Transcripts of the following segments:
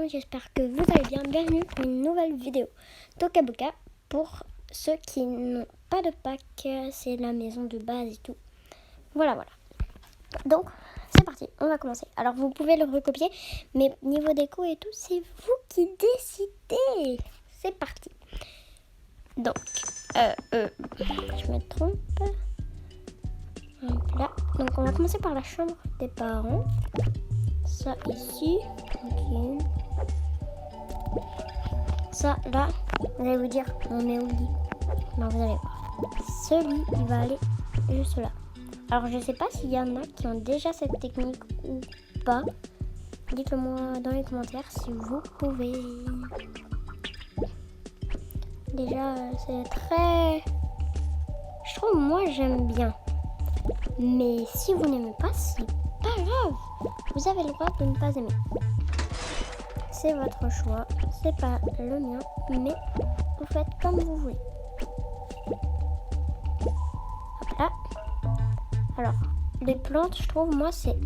j'espère que vous allez bien. Bienvenue pour une nouvelle vidéo Tokaboka. Pour ceux qui n'ont pas de pack, c'est la maison de base et tout. Voilà. Donc, c'est parti, on va commencer. Alors, vous pouvez le recopier, mais niveau déco et tout, c'est vous qui décidez. C'est parti. Donc, je me trompe. Hop là. Donc, on va commencer par la chambre des parents. Ça ici, tranquille. Ça là, vous allez vous dire, on met où le lit? Non, vous allez voir. Ce lit, il va aller juste là. Alors, je sais pas s'il y en a qui ont déjà cette technique ou pas. Dites-le moi dans les commentaires si vous pouvez. Déjà, c'est très... Je trouve, moi, j'aime bien. Mais si vous n'aimez pas, c'est pas grave. Vous avez le droit de ne pas aimer. C'est votre choix, c'est pas le mien, mais vous faites comme vous voulez. Hop là. Alors, les plantes, je trouve, moi, c'est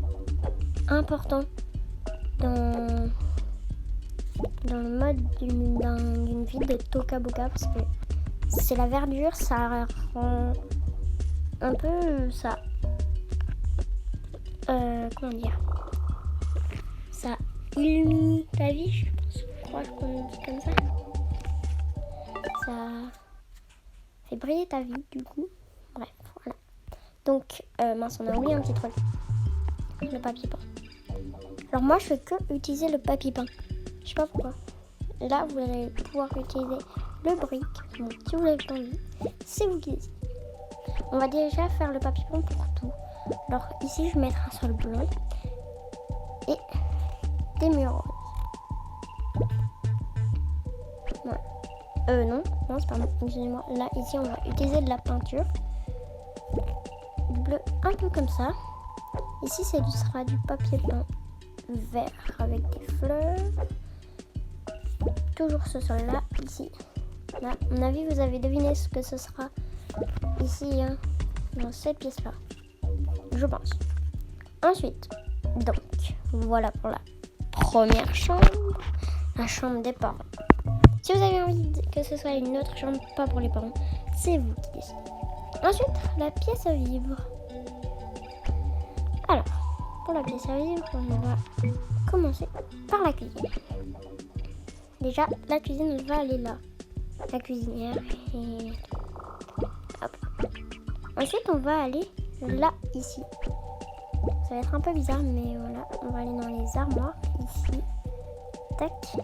important dans le mode d'une vie de Tokaboka, parce que c'est la verdure, ça rend un peu ça. Comment dire, ça illumine ta vie, je crois qu'on dit comme ça. Ça fait briller ta vie, du coup. Bref, voilà. Donc, mince, on a oublié un petit truc. Le papier peint. Alors moi, je fais que utiliser le papier peint. Je sais pas pourquoi. Là, vous allez pouvoir utiliser le brick. Bon, si vous avez envie, c'est vous qui décidez. On va déjà faire le papier peint pour tout. Alors ici, je vais mettre un sol blanc et des murs roses. Voilà. Non, c'est pas bon. Excusez-moi. Là, ici, on va utiliser de la peinture. Du bleu, un peu comme ça. Ici, ce sera du papier peint vert avec des fleurs. Toujours ce sol-là, ici. Là, à mon avis, vous avez deviné ce que ce sera ici, hein, dans cette pièce-là. Je pense. Ensuite, donc, voilà pour la première chambre, la chambre des parents. Si vous avez envie que ce soit une autre chambre, pas pour les parents, c'est vous qui décidez. Ensuite, la pièce à vivre. Alors, pour la pièce à vivre, on va commencer par la cuisine. Déjà, la cuisine, elle va aller là. La cuisinière et... hop. Ensuite, on va aller là, ici. Ça va être un peu bizarre, mais voilà. On va aller dans les armoires, ici. Tac.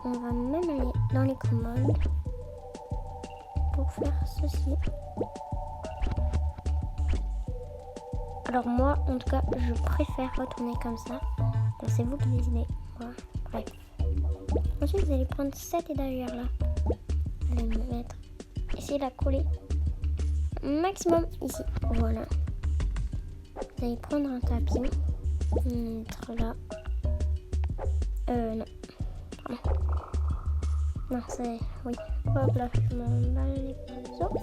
On va même aller dans les commodes pour faire ceci. Alors moi, en tout cas, je préfère retourner comme ça. Donc c'est vous qui décidez. Voilà. Bref. Ensuite, vous allez prendre cette étagère là. Vous allez me mettre, essayer de la coller maximum ici. Voilà. Vous allez prendre un tapis, mettre là. Non. Pardon. Non, c'est... Oui. Hop là, je m'emballe les pinceaux.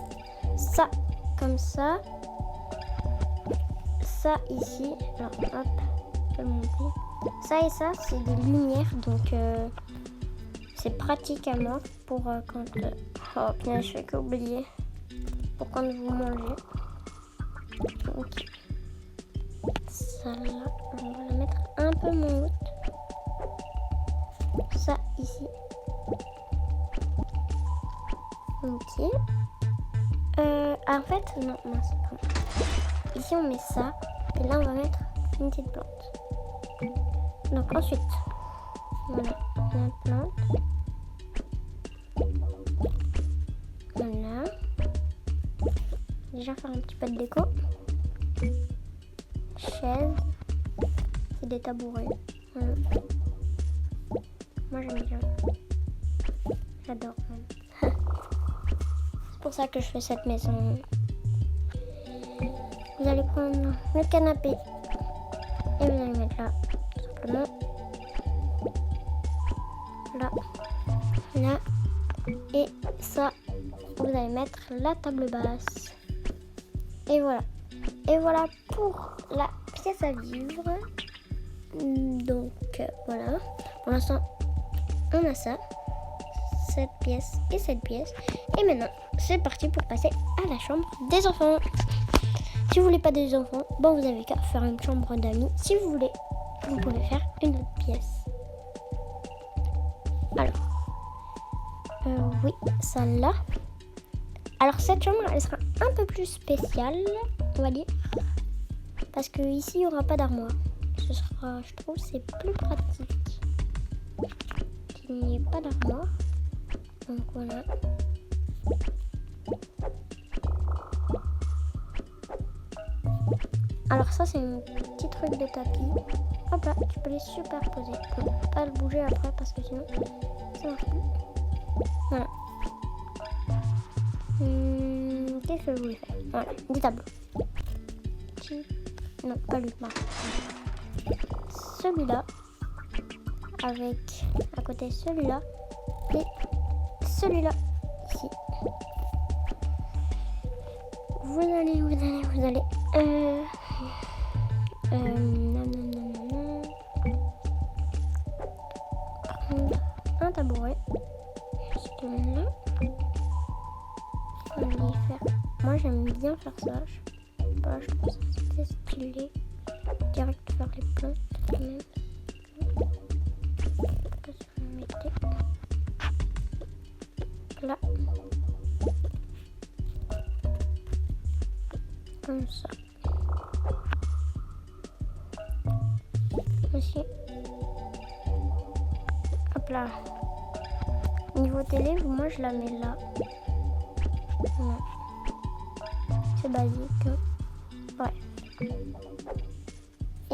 Ça, comme ça. Ça ici. Alors, hop. Je peux le monter. Ça et ça, c'est des lumières. Donc, c'est pratique à mort pour quand... Oh, bien, je fais qu'oublier. Pour quand vous mangez. Donc, ça là, on va la mettre un peu moins haute. Ça ici. Ok. En fait, non, c'est pas bon. Ici on met ça. Et là on va mettre une petite plante. Donc ensuite, voilà, la plante. Voilà. Déjà faire un petit peu de déco. Chaise. C'est des tabourets. Voilà. Moi j'aime bien. J'adore même. C'est pour ça que je fais cette maison. Vous allez prendre le canapé et vous allez mettre là, tout simplement. Là. Et ça, vous allez mettre la table basse. Et voilà. Et voilà pour la pièce à vivre. Donc voilà. Pour l'instant, on a ça. Cette pièce et cette pièce. Et maintenant, c'est parti pour passer à la chambre des enfants. Si vous voulez pas des enfants, bon, vous avez qu'à faire une chambre d'amis. Si vous voulez, vous pouvez faire une autre pièce. Alors, oui, celle-là. Alors cette chambre, elle sera un peu plus spéciale, on va dire, parce que ici il n'y aura pas d'armoire. Ce sera, je trouve, c'est plus pratique qu'il n'y ait pas d'armoire. Donc voilà. Alors ça c'est un petit truc de tapis. Hop là, tu peux les superposer. Bon, pas le bouger après parce que sinon ça marche plus. Voilà. Qu'est-ce que je voulais faire? Voilà, des tableaux. Non, pas lui. Non. Celui-là, avec à côté celui-là et celui-là ici. Vous allez. Prendre un tabouret. Juste là. On va y faire. Moi j'aime bien faire ça. Voilà, je trouve ça assez stylé. Direct faire les plantes quand même. Parce que je vais mettre là. Comme ça. Aussi. Hop là. Niveau télé, moi je la mets là. Non. C'est basique. Ouais. Et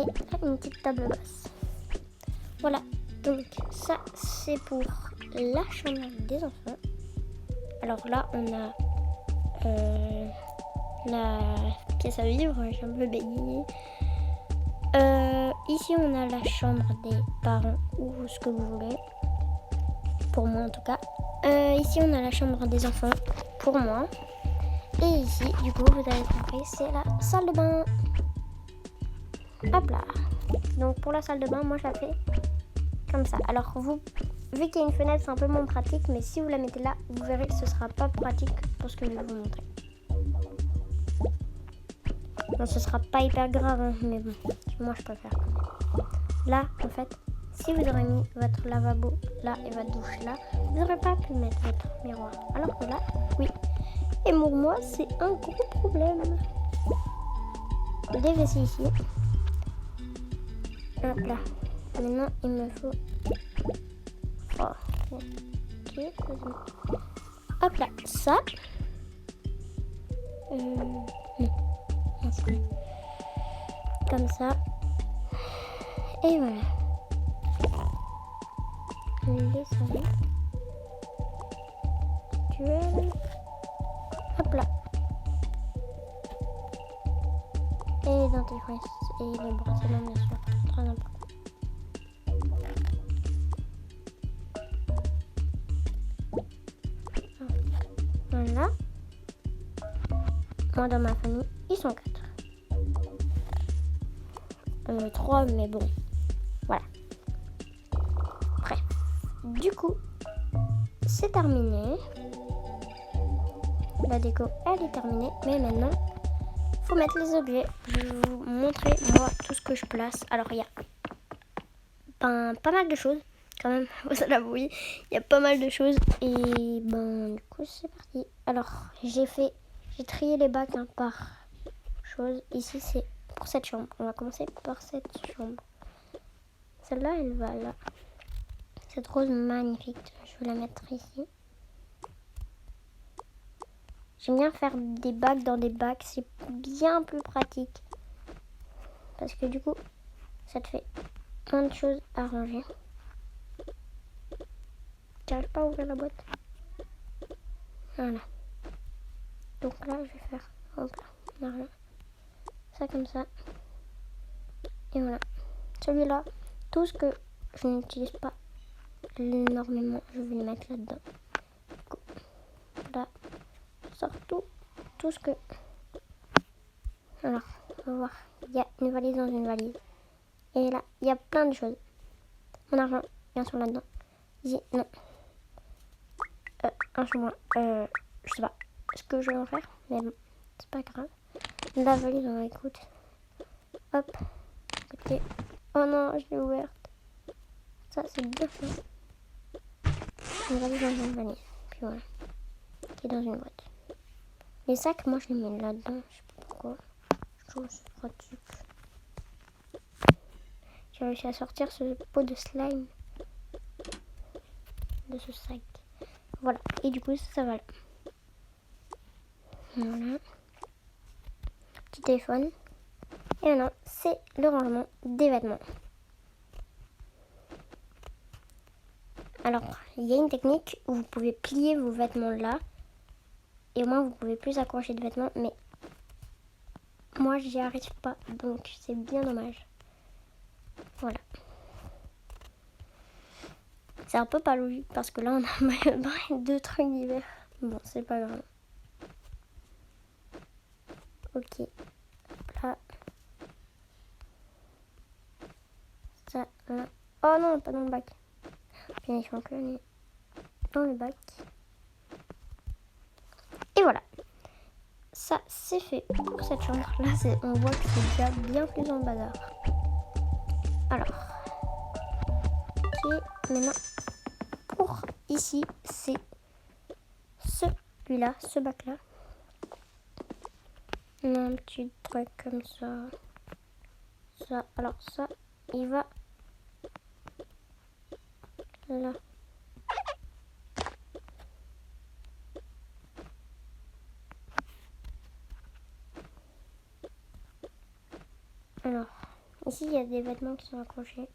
là, une petite table basse. Voilà. Donc ça, c'est pour la chambre des enfants. Alors là, on a la pièce à vivre. J'ai un peu bégayé. Ici, on a la chambre des parents ou ce que vous voulez. Pour moi, en tout cas. Ici, on a la chambre des enfants. Pour moi. Et ici, du coup, vous avez compris, c'est la salle de bain. Hop là. Donc, pour la salle de bain, moi, je la fais comme ça. Alors, vu qu'il y a une fenêtre, c'est un peu moins pratique. Mais si vous la mettez là, vous verrez que ce sera pas pratique pour ce que je vais vous montrer. Non, ce sera pas hyper grave, hein, mais bon, moi, je préfère. Là, en fait, si vous aurez mis votre lavabo là et votre douche là, vous n'aurez pas pu mettre votre miroir. Alors que là, oui. Et pour moi, c'est un gros problème. Des WC ici. Hop là. Maintenant, il me faut... Oh. Okay. Hop là. Ça. Non. Comme ça. Et voilà. Les salons. Hop là. Et les dentifrices et les brosses à dents, bien sûr. Très important. Voilà. Moi, dans ma famille, ils sont 4. 3, mais bon. Voilà. Bref. Du coup, c'est terminé. La déco, elle est terminée. Mais maintenant, il faut mettre les objets. Je vais vous montrer, moi, tout ce que je place. Alors, il y a pas mal de choses. Quand même, vous l'avouez. Il y a pas mal de choses. Et du coup, c'est parti. Alors, j'ai trié les bacs par chose. Ici, c'est pour cette chambre. On va commencer par cette chambre. Celle-là, elle va là. Cette rose magnifique. Je vais la mettre ici. J'aime bien faire des bacs dans des bacs. C'est bien plus pratique. Parce que du coup, ça te fait plein de choses à ranger. J'arrive pas à ouvrir la boîte. Voilà. Donc là, je vais faire voilà. Ça comme ça. Et voilà. Celui-là, tout ce que je n'utilise pas énormément, je vais le mettre là-dedans. Là, je sors tout ce que... Alors, on va voir. Il y a une valise dans une valise. Et là, il y a plein de choses. Mon argent, bien sûr, là-dedans. Ici, non. Un shampoing. Je sais pas ce que je vais en faire, mais bon, c'est pas grave. La valise, on écoute. Hop. Côté. Oh non, je l'ai ouverte. Ça, c'est bien fait. Une valise dans une valise. Puis voilà. Qui est dans une boîte. Les sacs, moi, je les mets là-dedans. Je sais pas pourquoi. Je trouve que c'est pratique. J'ai réussi à sortir ce pot de slime de ce sac. Voilà. Et du coup, ça va là. Voilà. Petit téléphone. Et maintenant, c'est le rangement des vêtements. Alors, il y a une technique où vous pouvez plier vos vêtements là. Et au moins, vous pouvez plus accrocher de vêtements. Mais moi, j'y arrive pas. Donc, c'est bien dommage. Voilà. C'est un peu pas logique parce que là, on a maillot de bain et 2 trucs d'hiver. Bon, c'est pas grave. Ok. Là. Ça, là. Oh non, pas dans le bac. Bien, il faut que dans le bac. Et voilà. Ça, c'est fait pour cette chambre. Là, on voit que c'est déjà bien plus en bazar. Alors. Ok. Maintenant, pour ici, c'est celui-là, ce bac-là. On a un petit truc comme ça. Ça, alors ça, il va là. Alors, ici, il y a des vêtements qui sont accrochés.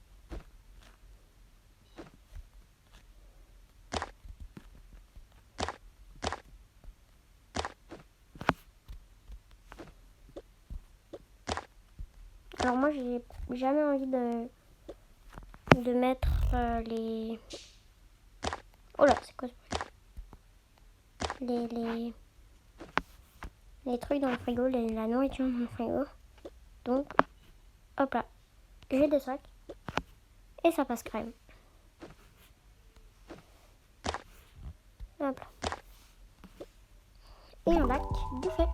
Alors moi, j'ai jamais envie de mettre les... Oh là, c'est quoi ce bruit? Les trucs dans le frigo, la nourriture dans le frigo. Donc, hop là, j'ai des sacs et ça passe crème. Hop là. Et un bac du fait.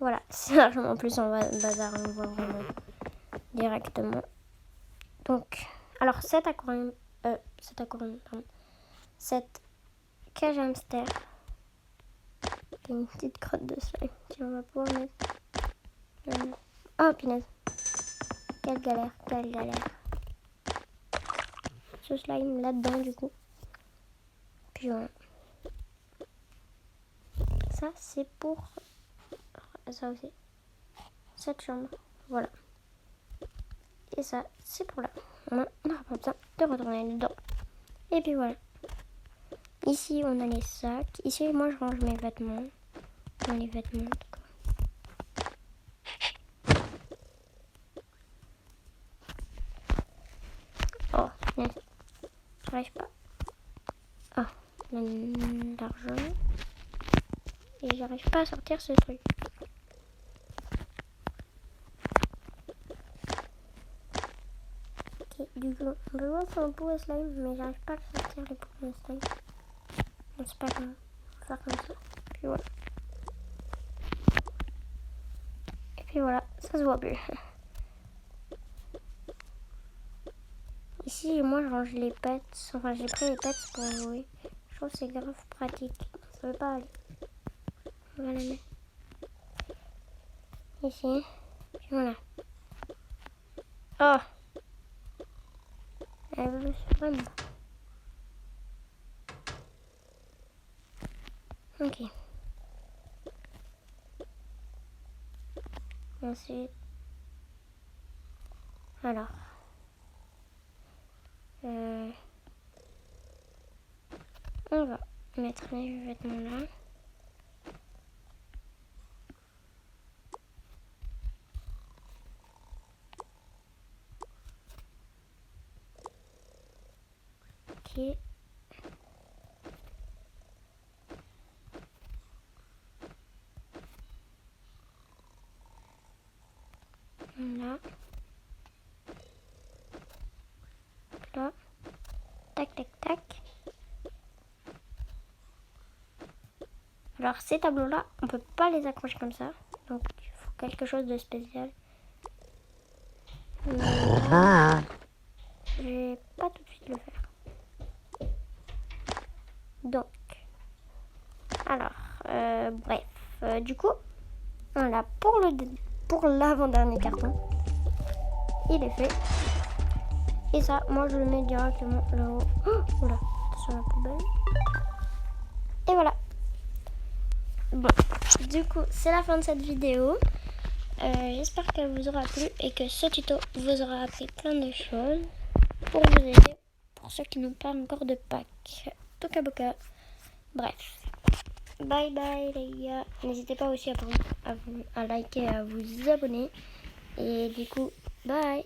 Voilà, c'est largement plus en bazar, on voit vraiment directement. Donc, alors cette cage hamster. Il y a une petite crotte de slime. Tiens, on va pouvoir mettre... Oh, punaise. Quelle galère, quelle galère. Ce slime là-dedans, du coup. Puis voilà. Ça, c'est pour... Ça aussi. Cette chambre. Voilà. Et ça, c'est pour là. On n'aura pas besoin de retourner dedans. Et puis voilà. Ici, on a les sacs. Ici, moi, je range mes vêtements. Dans les vêtements, en tout cas. Oh, punaise. J'arrive pas. Ah, l'argent. Et j'arrive pas à sortir ce truc. Ok, du coup, on peut voir sur un pot à slime, mais j'arrive pas à sortir les pots à slime. Donc c'est pas grave. On va faire comme ça. Puis voilà. Et puis voilà, ça se voit plus. Ici, moi, je range les pets. Enfin, j'ai pris les pets pour jouer. Je trouve que c'est grave pratique. Ça veut pas aller. On va la mettre ici. Puis voilà. Oh! Elle veut vraiment. Ok. Ensuite. Alors. On va mettre les vêtements là. Ok. tac, tac. Alors ces tableaux-là, on peut pas les accrocher comme ça. Donc il faut quelque chose de spécial. Mais là, je vais pas tout de suite le faire. Donc, alors, bref. Du coup, on l'a pour l'avant-dernier carton. Il est fait. Et ça, moi je le mets directement là-haut. Oh là, sur la poubelle. Et voilà. Bon, du coup, c'est la fin de cette vidéo. J'espère qu'elle vous aura plu et que ce tuto vous aura appris plein de choses pour vous aider, pour ceux qui n'ont pas encore de pack. Toka boka. Bref. Bye bye les gars. N'hésitez pas aussi à liker et à vous abonner. Et du coup, bye.